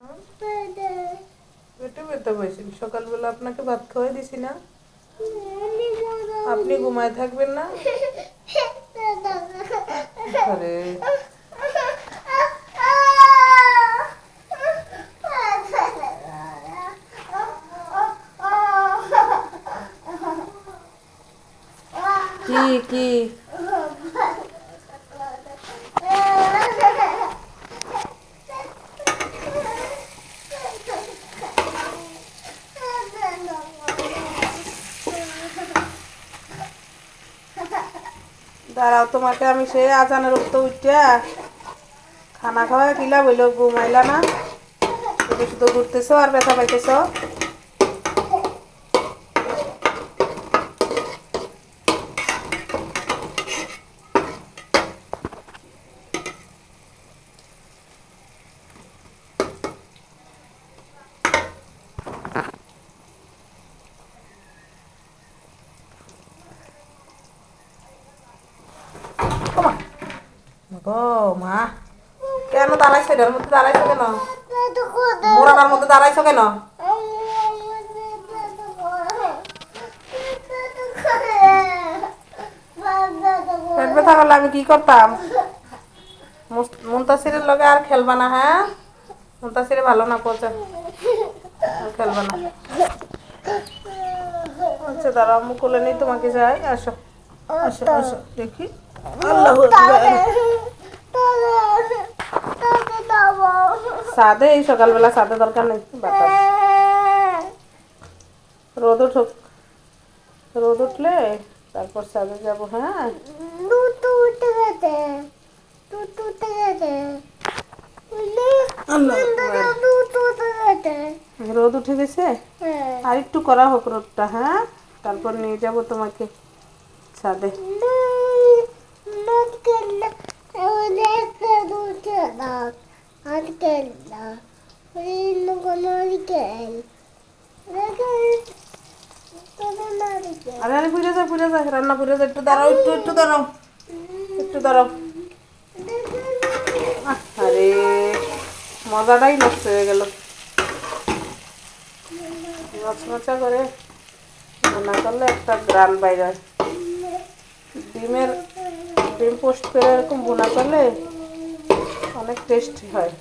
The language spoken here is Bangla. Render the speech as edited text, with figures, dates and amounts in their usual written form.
পেটে ব্যথা পাইছেন? সকালবেলা আপনাকে ভাত খাওয়াই দিছি না? আপনি ঘুমায় থাকবেন না? আরে কি কি দাঁড়াও, তোমাকে আমি সে আজানের উঠতে উঠা খানা খাওয়া কিলা বইল, ঘুমাইলা না? শুধু শুধু ঘুরতেছ আর ব্যথা পাইতেছ। গো মা, কেন দাঁড়াইছো? এটার মধ্যে দাঁড়াইছো কেন? মোড়াটার মধ্যে দাঁড়াইছো কেন? পেট ব্যথা করলে আমি কি করতাম? মুনতাসিরের লগে আর খেলবা না, হ্যাঁ? মুনতাসিরে ভালো না পচে, আর খেলবা না। আচ্ছা দাঁড়াও, আমি কোলে নেই তোমাকে, যাই। আসো আসো আসো, দেখি। আল্লাহ সাদে, এই সকালবেলা সাদে দরকার নেই। বাতাস রোদ উঠুক, রোদ উঠলে তারপর সাদে যাবো। হ্যাঁ, রোদ উঠে গেছে, আর একটু করা হোক রোদটা। হ্যাঁ, তারপর নিয়ে যাবো তোমাকে ছাদে। আরে আরে, পুড়ে যায় পুড়ে যায়, রান্না পুড়ে যায়। একটু দাঁড়াও, একটু একটু দাঁড়াও, একটু দাঁড়াও। আরে মজাটাই নষ্ট হয়ে গেল। মচমচা করে রান্না করলে একটা গ্রান বাইরে হয়। ডিম পোস্ট করে এরকম বোনা করলে অনেক টেস্টি হয়।